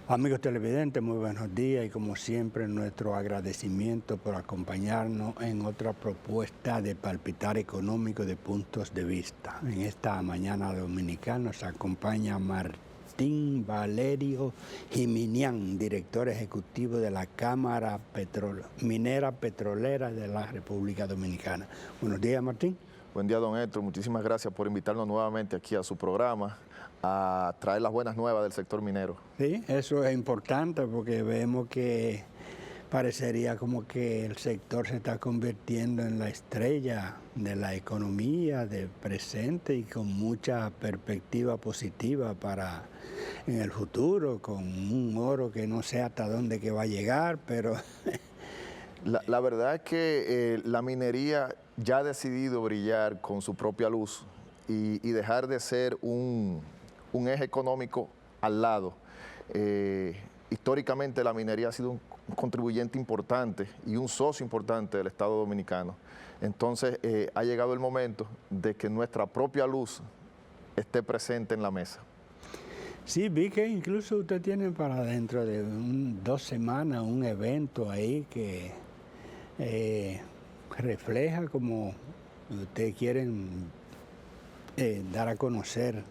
Amigos televidentes, muy buenos días y como siempre nuestro agradecimiento por acompañarnos en otra propuesta de palpitar económico de puntos de vista. En esta mañana dominical nos acompaña Martín Valerio Jiminián, director ejecutivo de la Cámara Minera Petrolera de la República Dominicana. Buenos días, Martín. Buen día, don Héctor. Muchísimas gracias por invitarnos nuevamente aquí a su programa a traer las buenas nuevas del sector minero. Sí, eso es importante porque vemos que parecería como que el sector se está convirtiendo en la estrella de la economía del presente y con mucha perspectiva positiva para en el futuro, con un oro que no sé hasta dónde que va a llegar, pero... La verdad es que la minería ya ha decidido brillar con su propia luz y dejar de ser un eje económico al lado. Históricamente la minería ha sido un contribuyente importante y un socio importante del Estado Dominicano. Entonces ha llegado el momento de que nuestra propia luz esté presente en la mesa. Sí, vi que incluso usted tiene para dentro de 2 semanas un evento ahí que refleja como ustedes quieren dar a conocer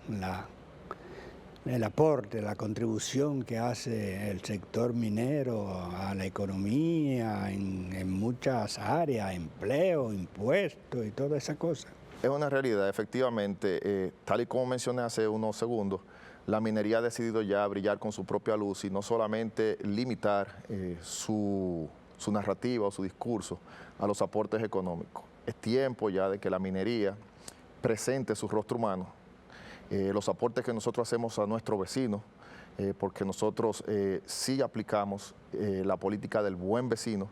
el aporte, la contribución que hace el sector minero a la economía en muchas áreas, empleo, impuestos y toda esa cosa. Es una realidad, efectivamente, tal y como mencioné hace unos segundos, la minería ha decidido ya brillar con su propia luz y no solamente limitar su narrativa o su discurso a los aportes económicos. Es tiempo ya de que la minería presente su rostro humano, los aportes que nosotros hacemos a nuestros vecinos, porque nosotros sí aplicamos la política del buen vecino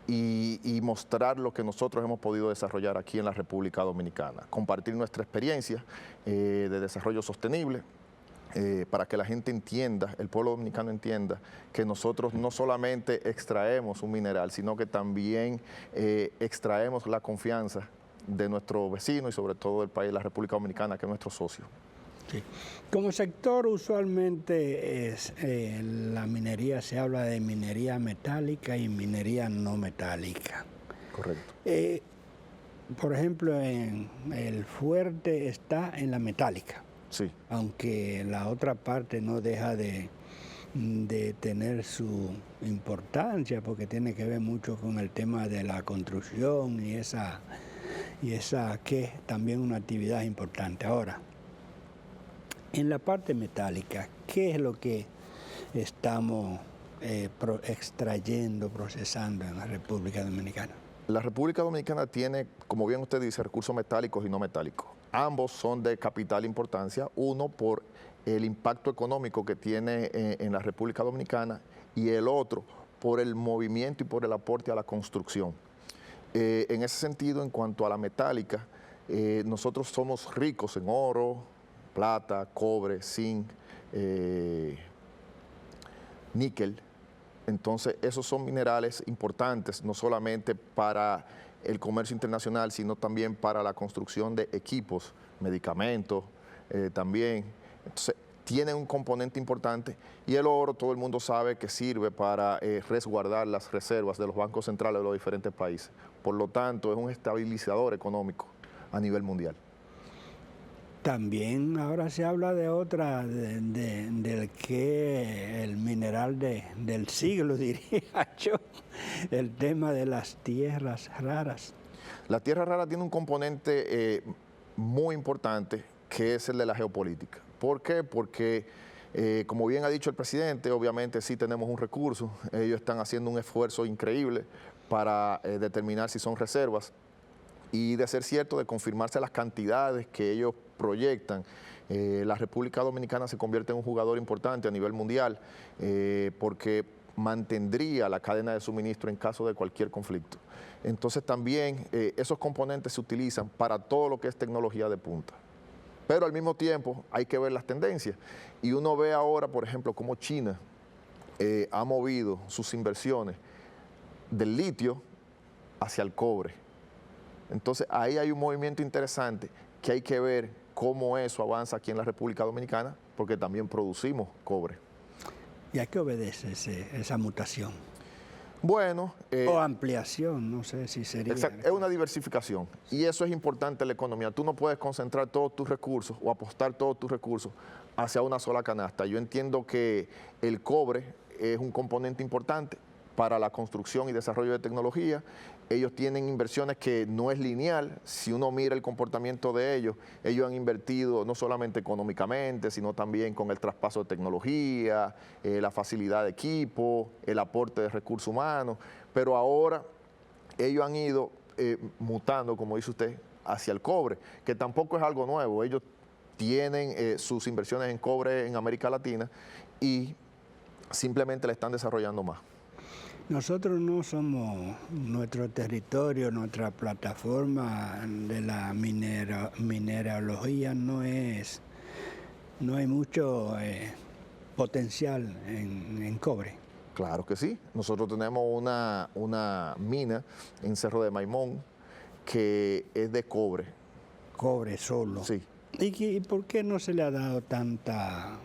y mostrar lo que nosotros hemos podido desarrollar aquí en la República Dominicana, compartir nuestra experiencia de desarrollo sostenible, para que la gente entienda, el pueblo dominicano entienda que nosotros no solamente extraemos un mineral, sino que también extraemos la confianza de nuestro vecino y sobre todo del país, la República Dominicana, que es nuestro socio. Sí. Como sector usualmente la minería, se habla de minería metálica y minería no metálica. Correcto. Por ejemplo, el fuerte está en la metálica. Sí. Aunque la otra parte no deja de tener su importancia porque tiene que ver mucho con el tema de la construcción y esa que es también una actividad importante. Ahora, en la parte metálica, ¿qué es lo que estamos extrayendo, procesando en la República Dominicana? La República Dominicana tiene, como bien usted dice, recursos metálicos y no metálicos. Ambos son de capital importancia, uno por el impacto económico que tiene en la República Dominicana y el otro por el movimiento y por el aporte a la construcción. En ese sentido, en cuanto a la metálica, nosotros somos ricos en oro, plata, cobre, zinc, níquel. Entonces, esos son minerales importantes, no solamente para el comercio internacional, sino también para la construcción de equipos, medicamentos también. Entonces, tiene un componente importante y el oro, todo el mundo sabe que sirve para resguardar las reservas de los bancos centrales de los diferentes países. Por lo tanto, es un estabilizador económico a nivel mundial. También ahora se habla de otra, del que el mineral del siglo, diría yo, el tema de las tierras raras. La tierra rara tiene un componente muy importante que es el de la geopolítica. ¿Por qué? Porque, como bien ha dicho el presidente, obviamente sí tenemos un recurso, ellos están haciendo un esfuerzo increíble para determinar si son reservas. Y de ser cierto, de confirmarse las cantidades que ellos proyectan, la República Dominicana se convierte en un jugador importante a nivel mundial porque mantendría la cadena de suministro en caso de cualquier conflicto. Entonces también esos componentes se utilizan para todo lo que es tecnología de punta. Pero al mismo tiempo hay que ver las tendencias. Y uno ve ahora, por ejemplo, cómo China ha movido sus inversiones del litio hacia el cobre. Entonces, ahí hay un movimiento interesante que hay que ver cómo eso avanza aquí en la República Dominicana, porque también producimos cobre. ¿Y a qué obedece esa mutación? Bueno, o ampliación, no sé si sería. Exacto, es una diversificación y eso es importante en la economía. Tú no puedes concentrar todos tus recursos o apostar todos tus recursos hacia una sola canasta. Yo entiendo que el cobre es un componente importante para la construcción y desarrollo de tecnología. Ellos tienen inversiones que no es lineal. Si uno mira el comportamiento de ellos han invertido no solamente económicamente, sino también con el traspaso de tecnología, la facilidad de equipo, el aporte de recursos humanos. Pero ahora ellos han ido mutando, como dice usted, hacia el cobre, que tampoco es algo nuevo. Ellos tienen sus inversiones en cobre en América Latina y simplemente la están desarrollando más. Nosotros no somos, nuestro territorio, nuestra plataforma de la mineralogía no hay mucho potencial en cobre. Claro que sí. Nosotros tenemos una mina en Cerro de Maimón que es de cobre. Cobre solo. Sí. ¿Y por qué no se le ha dado tanta...?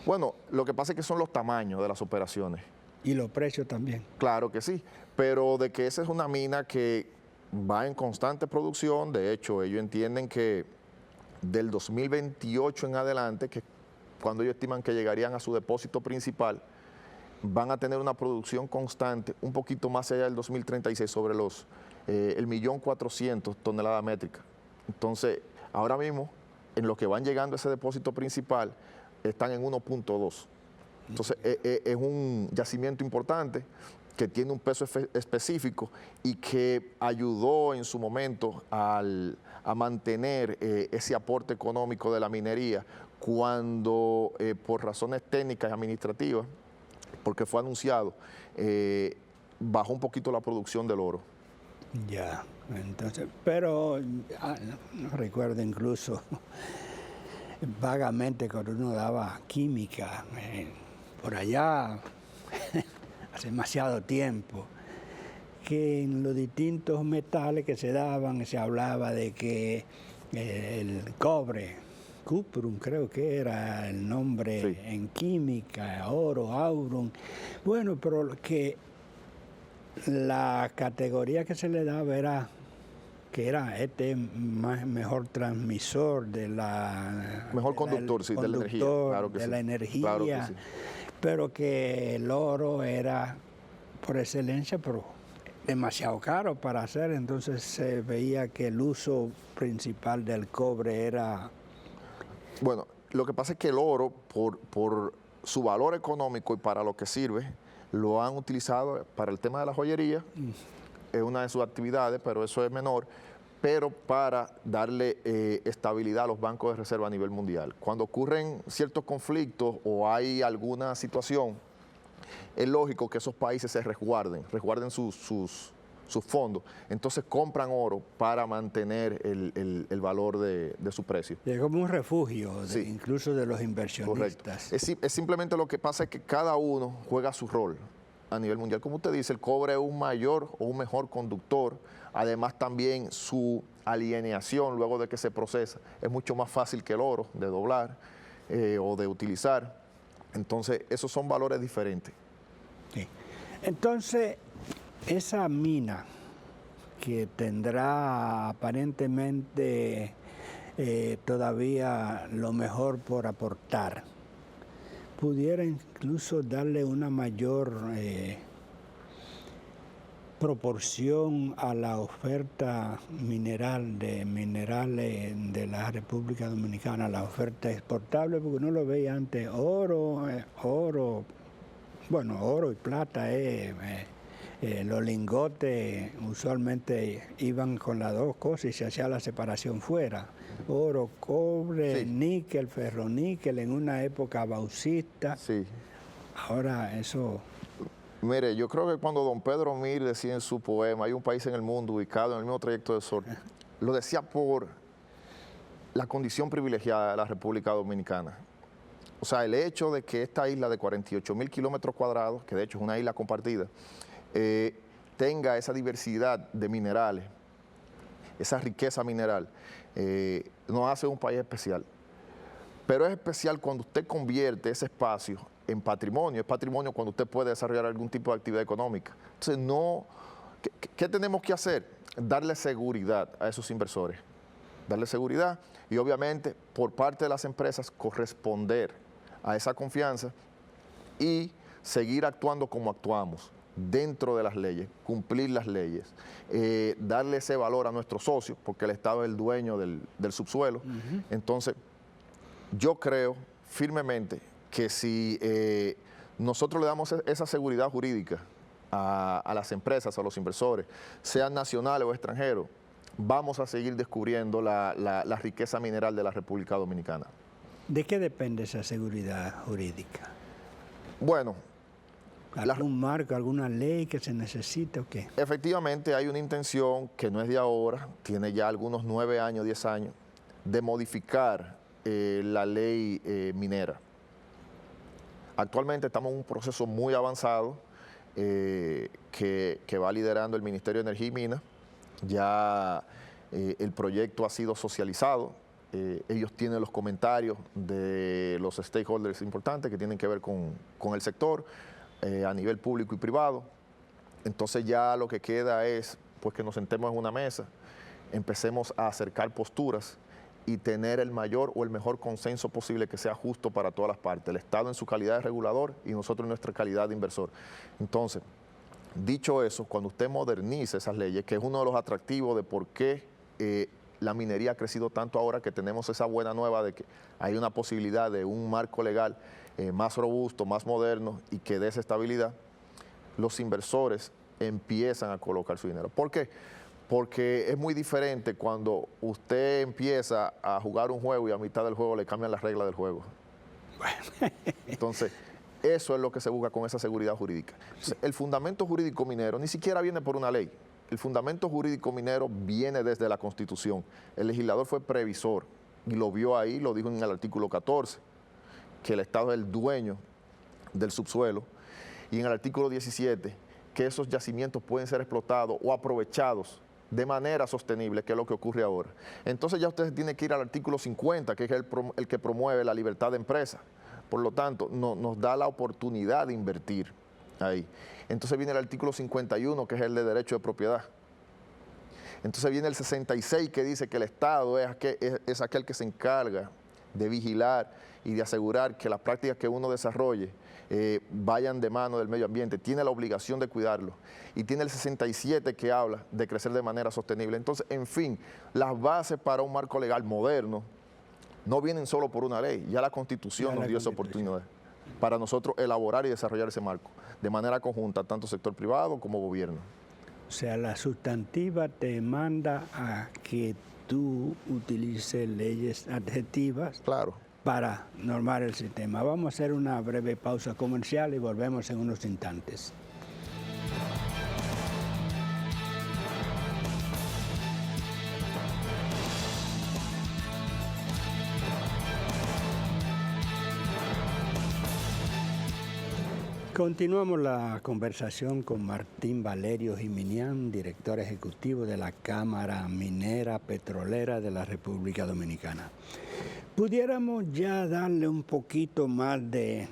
Bueno, lo que pasa es que son los tamaños de las operaciones. ¿Y los precios también? Claro que sí, pero de que esa es una mina que va en constante producción. De hecho, ellos entienden que del 2028 en adelante, que cuando ellos estiman que llegarían a su depósito principal, van a tener una producción constante, un poquito más allá del 2036, sobre los 1.400.000 toneladas métricas. Entonces, ahora mismo, en lo que van llegando a ese depósito principal, están en 1.2. Entonces, es un yacimiento importante que tiene un peso específico y que ayudó en su momento a mantener ese aporte económico de la minería cuando, por razones técnicas y administrativas, porque fue anunciado, bajó un poquito la producción del oro. Ya, entonces, pero no recuerdo incluso vagamente cuando uno daba química, por allá, hace demasiado tiempo, que en los distintos metales que se daban se hablaba de que el cobre, cuprum creo que era el nombre sí. En química, oro, aurum, bueno, pero que la categoría que se le daba era que era mejor transmisor de la... Mejor conductor, sí, de la energía. Claro que de sí. la energía, claro que sí. Pero que el oro era por excelencia, pero demasiado caro para hacer, entonces se veía que el uso principal del cobre era... Bueno, lo que pasa es que el oro, por su valor económico y para lo que sirve, lo han utilizado para el tema de la joyería, es una de sus actividades, pero eso es menor, pero para darle estabilidad a los bancos de reserva a nivel mundial. Cuando ocurren ciertos conflictos o hay alguna situación, es lógico que esos países se resguarden sus fondos, entonces compran oro para mantener el valor de su precio. Es como un refugio, sí. Incluso de los inversionistas. Es simplemente lo que pasa es que cada uno juega su rol a nivel mundial. Como usted dice, el cobre es un mayor o un mejor conductor, además también su alienación luego de que se procesa es mucho más fácil que el oro de doblar o de utilizar, entonces esos son valores diferentes. Sí. Entonces, esa mina que tendrá aparentemente todavía lo mejor por aportar, pudiera incluso darle una mayor proporción a la oferta minerales de la República Dominicana, la oferta exportable, porque uno lo veía antes, oro y plata, los lingotes usualmente iban con las dos cosas y se hacía la separación fuera. Oro, cobre, sí. Níquel, ferroníquel, en una época bauxita. Sí. Ahora eso... Mire, yo creo que cuando don Pedro Mir decía en su poema, hay un país en el mundo ubicado en el mismo trayecto del sol, lo decía por la condición privilegiada de la República Dominicana. O sea, el hecho de que esta isla de 48.000 kilómetros cuadrados, que de hecho es una isla compartida, tenga esa diversidad de minerales, esa riqueza mineral, nos hace un país especial. Pero es especial cuando usted convierte ese espacio en patrimonio. Es patrimonio cuando usted puede desarrollar algún tipo de actividad económica. Entonces, no, ¿qué tenemos que hacer? Darle seguridad a esos inversores. Darle seguridad y obviamente por parte de las empresas corresponder a esa confianza y seguir actuando como actuamos, dentro de las leyes, cumplir las leyes, darle ese valor a nuestros socios, porque el Estado es el dueño del subsuelo. Entonces, yo creo firmemente que si nosotros le damos esa seguridad jurídica a las empresas, a los inversores, sean nacionales o extranjeros, vamos a seguir descubriendo la riqueza mineral de la República Dominicana. ¿De qué depende esa seguridad jurídica? Bueno, ¿algún marco, alguna ley que se necesite o qué? Efectivamente hay una intención que no es de ahora, tiene ya algunos 9 años, 10 años, de modificar la ley minera. Actualmente estamos en un proceso muy avanzado que va liderando el Ministerio de Energía y Minas. Ya el proyecto ha sido socializado. Ellos tienen los comentarios de los stakeholders importantes que tienen que ver con el sector a nivel público y privado. Entonces ya lo que queda es pues que nos sentemos en una mesa, empecemos a acercar posturas y tener el mayor o el mejor consenso posible que sea justo para todas las partes, el Estado en su calidad de regulador y nosotros en nuestra calidad de inversor. Entonces, dicho eso, cuando usted modernice esas leyes, que es uno de los atractivos de por qué la minería ha crecido tanto ahora, que tenemos esa buena nueva de que hay una posibilidad de un marco legal más robusto, más moderno y que dé esa estabilidad, los inversores empiezan a colocar su dinero. ¿Por qué? Porque es muy diferente cuando usted empieza a jugar un juego y a mitad del juego le cambian las reglas del juego. Entonces, eso es lo que se busca con esa seguridad jurídica. Entonces, el fundamento jurídico minero ni siquiera viene por una ley. El fundamento jurídico minero viene desde la Constitución. El legislador fue previsor y lo vio ahí, lo dijo en el artículo 14, que el Estado es el dueño del subsuelo, y en el artículo 17, que esos yacimientos pueden ser explotados o aprovechados de manera sostenible, que es lo que ocurre ahora. Entonces ya usted tiene que ir al artículo 50, que es el que promueve la libertad de empresa. Por lo tanto, nos da la oportunidad de invertir ahí. Entonces viene el artículo 51, que es el de derecho de propiedad. Entonces viene el 66, que dice que el Estado es aquel que se encarga de vigilar y de asegurar que las prácticas que uno desarrolle vayan de mano del medio ambiente, tiene la obligación de cuidarlo. Y tiene el 67 que habla de crecer de manera sostenible. Entonces, en fin, las bases para un marco legal moderno no vienen solo por una ley, ya la Constitución nos dio esa oportunidad para nosotros elaborar y desarrollar ese marco de manera conjunta, tanto sector privado como gobierno. O sea, la sustantiva te manda a que tú utilices leyes adjetivas. Claro. Para normar el sistema. Vamos a hacer una breve pausa comercial y volvemos en unos instantes. Continuamos la conversación con Martín Valerio Jiminián, director ejecutivo de la Cámara Minera Petrolera de la República Dominicana. Pudiéramos ya darle un poquito más de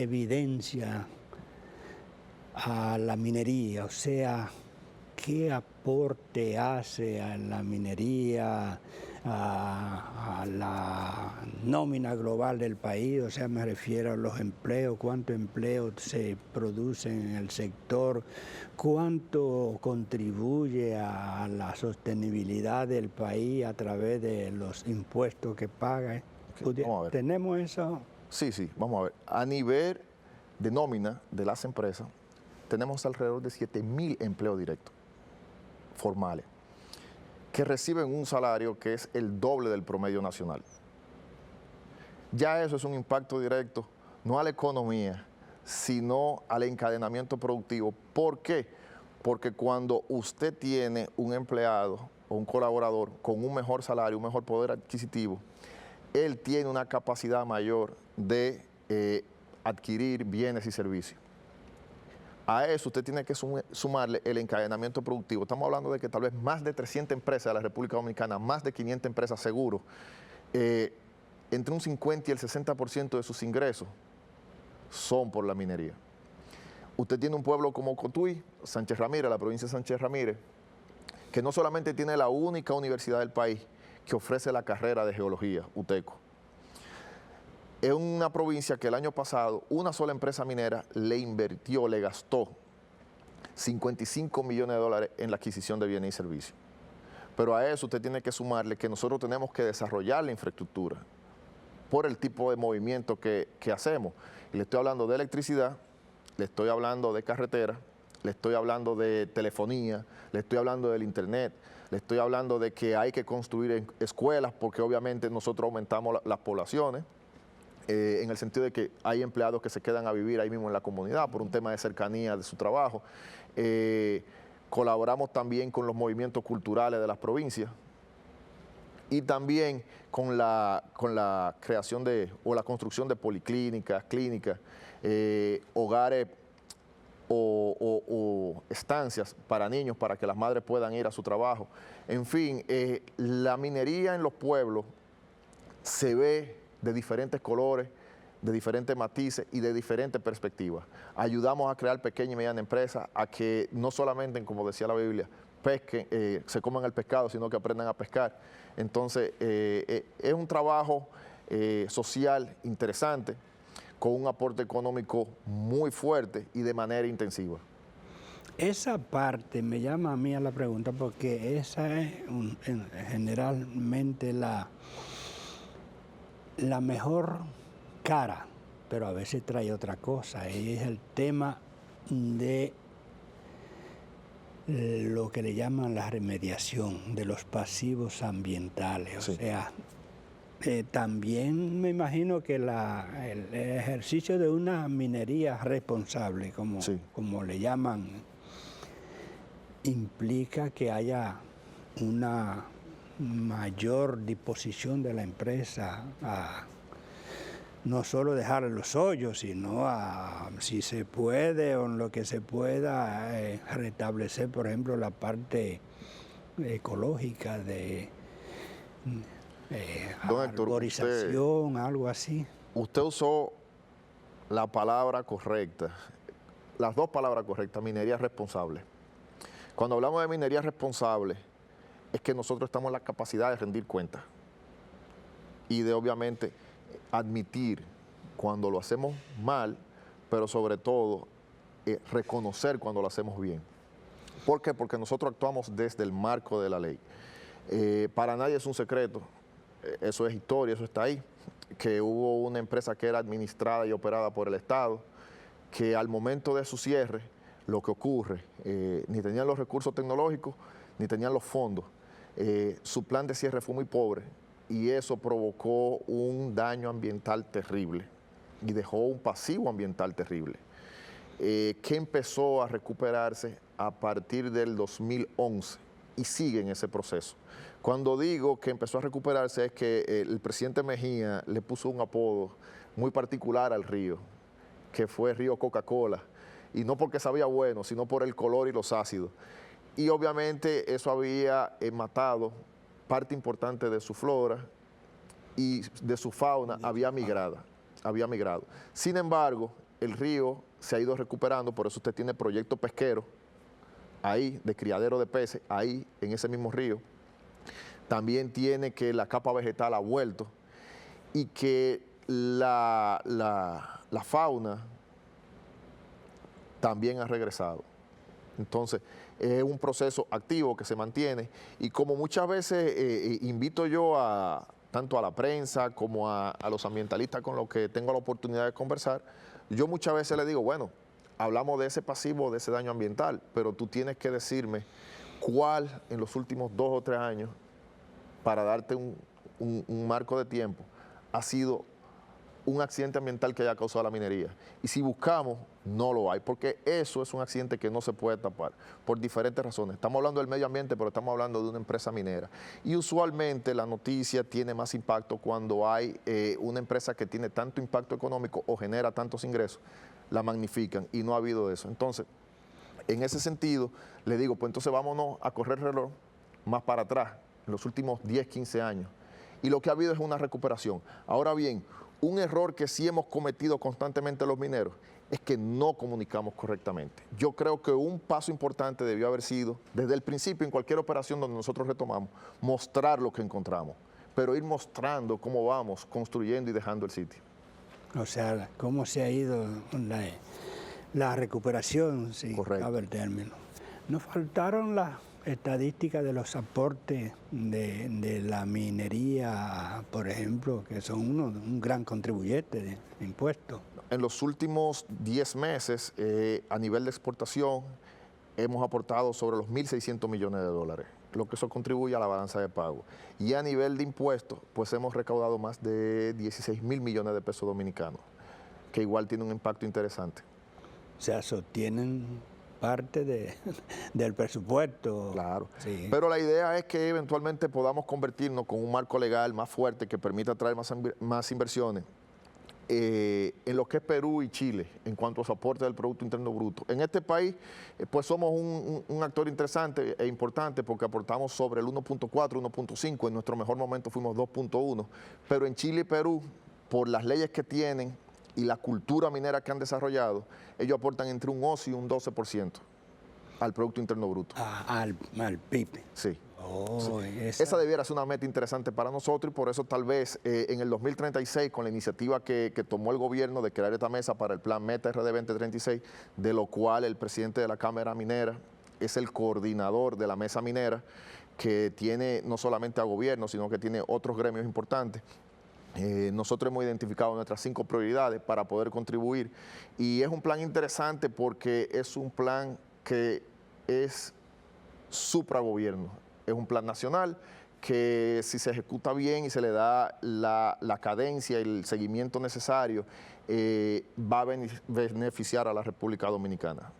evidencia a la minería, o sea, qué aporte hace a la minería, a la nómina global del país, o sea, me refiero a los empleos, cuánto empleo se produce en el sector, cuánto contribuye a la sostenibilidad del país a través de los impuestos que paga. Okay, ¿Tenemos eso? Sí, vamos a ver. A nivel de nómina de las empresas, tenemos alrededor de 7,000 empleos directos, formales, que reciben un salario que es el doble del promedio nacional. Ya eso es un impacto directo, no a la economía, sino al encadenamiento productivo. ¿Por qué? Porque cuando usted tiene un empleado o un colaborador con un mejor salario, un mejor poder adquisitivo, él tiene una capacidad mayor de adquirir bienes y servicios. A eso usted tiene que sumarle el encadenamiento productivo. Estamos hablando de que tal vez más de 300 empresas de la República Dominicana, más de 500 empresas seguro, entre un 50 y el 60% de sus ingresos son por la minería. Usted tiene un pueblo como Cotuí, Sánchez Ramírez, la provincia de Sánchez Ramírez, que no solamente tiene la única universidad del país que ofrece la carrera de geología, UTECO. Es una provincia que el año pasado una sola empresa minera le invirtió, le gastó 55 millones de dólares en la adquisición de bienes y servicios. Pero a eso usted tiene que sumarle que nosotros tenemos que desarrollar la infraestructura por el tipo de movimiento que hacemos. Y le estoy hablando de electricidad, le estoy hablando de carretera, le estoy hablando de telefonía, le estoy hablando del internet, le estoy hablando de que hay que construir escuelas porque obviamente nosotros aumentamos las poblaciones, en el sentido de que hay empleados que se quedan a vivir ahí mismo en la comunidad por un tema de cercanía de su trabajo. Colaboramos también con los movimientos culturales de las provincias y también con la creación o la construcción de policlínicas, clínicas, hogares o estancias para niños para que las madres puedan ir a su trabajo. En fin, la minería en los pueblos se ve de diferentes colores, de diferentes matices y de diferentes perspectivas. Ayudamos a crear pequeñas y medianas empresas a que no solamente, como decía la Biblia, pesquen, se coman el pescado, sino que aprendan a pescar. Entonces, es un trabajo social interesante, con un aporte económico muy fuerte y de manera intensiva. Esa parte me llama a mí a la pregunta porque esa es generalmente la mejor cara, pero a veces trae otra cosa, y es el tema de lo que le llaman la remediación de los pasivos ambientales. Sí. O sea, también me imagino que el ejercicio de una minería responsable, como le llaman, implica que haya una mayor disposición de la empresa a no solo dejar los hoyos, sino a, si se puede o en lo que se pueda, restablecer, por ejemplo, la parte ecológica de Don Héctor, arborización, algo así. Usted usó la palabra correcta, las dos palabras correctas, minería responsable. Cuando hablamos de minería responsable, es que nosotros estamos en la capacidad de rendir cuentas y de obviamente admitir cuando lo hacemos mal, pero sobre todo reconocer cuando lo hacemos bien. ¿Por qué? Porque nosotros actuamos desde el marco de la ley. Para nadie es un secreto, eso es historia, eso está ahí, que hubo una empresa que era administrada y operada por el Estado, que al momento de su cierre, lo que ocurre, ni tenían los recursos tecnológicos, ni tenían los fondos. Su plan de cierre fue muy pobre y eso provocó un daño ambiental terrible y dejó un pasivo ambiental terrible, que empezó a recuperarse a partir del 2011 y sigue en ese proceso. Cuando digo que empezó a recuperarse es que el presidente Mejía le puso un apodo muy particular al río, que fue Río Coca-Cola, y no porque sabía bueno, sino por el color y los ácidos. Y obviamente eso había matado parte importante de su flora y de su fauna había migrado. Sin embargo, el río se ha ido recuperando, por eso usted tiene proyectos pesqueros ahí, de criadero de peces, ahí en ese mismo río. También tiene que la capa vegetal ha vuelto y que la fauna también ha regresado. Entonces, es un proceso activo que se mantiene y como muchas veces invito yo tanto a la prensa como a los ambientalistas con los que tengo la oportunidad de conversar, yo muchas veces les digo, bueno, hablamos de ese pasivo, de ese daño ambiental, pero tú tienes que decirme cuál en los últimos 2 o 3 años, para darte un marco de tiempo, ha sido un accidente ambiental que haya causado la minería. Y si buscamos, no lo hay, porque eso es un accidente que no se puede tapar, por diferentes razones. Estamos hablando del medio ambiente, pero estamos hablando de una empresa minera. Y usualmente la noticia tiene más impacto cuando hay una empresa que tiene tanto impacto económico o genera tantos ingresos, la magnifican, y no ha habido eso. Entonces, en ese sentido, le digo, pues entonces vámonos a correr el reloj más para atrás, en los últimos 10, 15 años, y lo que ha habido es una recuperación. Ahora bien, un error que sí hemos cometido constantemente los mineros es que no comunicamos correctamente. Yo creo que un paso importante debió haber sido, desde el principio, en cualquier operación donde nosotros retomamos, mostrar lo que encontramos, pero ir mostrando cómo vamos construyendo y dejando el sitio. O sea, cómo se ha ido la recuperación, si cabe el término. Nos faltaron las estadísticas de los aportes de la minería, por ejemplo, que son un gran contribuyente de impuestos. En los últimos 10 meses, a nivel de exportación, hemos aportado sobre los 1.600 millones de dólares, lo que eso contribuye a la balanza de pago. Y a nivel de impuestos, pues hemos recaudado más de 16.000 millones de pesos dominicanos, que igual tiene un impacto interesante. O sea, sostienen parte del presupuesto. Claro, sí. Pero la idea es que eventualmente podamos convertirnos con un marco legal más fuerte que permita atraer más inversiones en lo que es Perú y Chile en cuanto a su aporte del Producto Interno Bruto. En este país, pues somos un actor interesante e importante porque aportamos sobre el 1.4, 1.5, en nuestro mejor momento fuimos 2.1, pero en Chile y Perú, por las leyes que tienen y la cultura minera que han desarrollado, ellos aportan entre un 11 y un 12% al Producto Interno Bruto. Al PIB. Sí. Oh, sí. Esa debiera ser una meta interesante para nosotros y por eso tal vez en el 2036, con la iniciativa que tomó el gobierno de crear esta mesa para el plan Meta RD 2036, de lo cual el presidente de la Cámara Minera es el coordinador de la mesa minera, que tiene no solamente a gobierno, sino que tiene otros gremios importantes. Nosotros hemos identificado nuestras 5 prioridades para poder contribuir y es un plan interesante porque es un plan que es supragobierno, es un plan nacional que si se ejecuta bien y se le da la cadencia y el seguimiento necesario, va a beneficiar a la República Dominicana.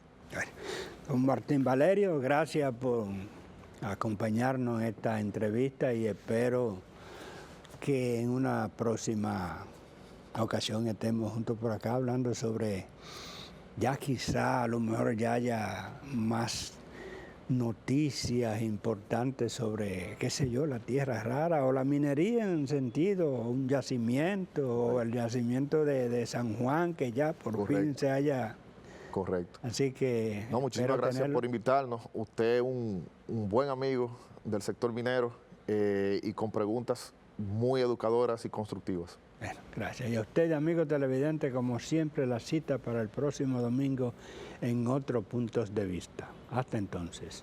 Don Martín Valerio, gracias por acompañarnos en esta entrevista y espero que en una próxima ocasión estemos juntos por acá hablando sobre, ya quizá a lo mejor ya haya más noticias importantes sobre, qué sé yo, la tierra rara o la minería en sentido, un yacimiento o el yacimiento de San Juan que ya por fin se haya... Correcto. Así que... No, muchísimas gracias por invitarnos. Usted es un buen amigo del sector minero y con preguntas muy educadoras y constructivas. Bueno, gracias. Y a usted, amigo televidente, como siempre, la cita para el próximo domingo en otros puntos de vista. Hasta entonces.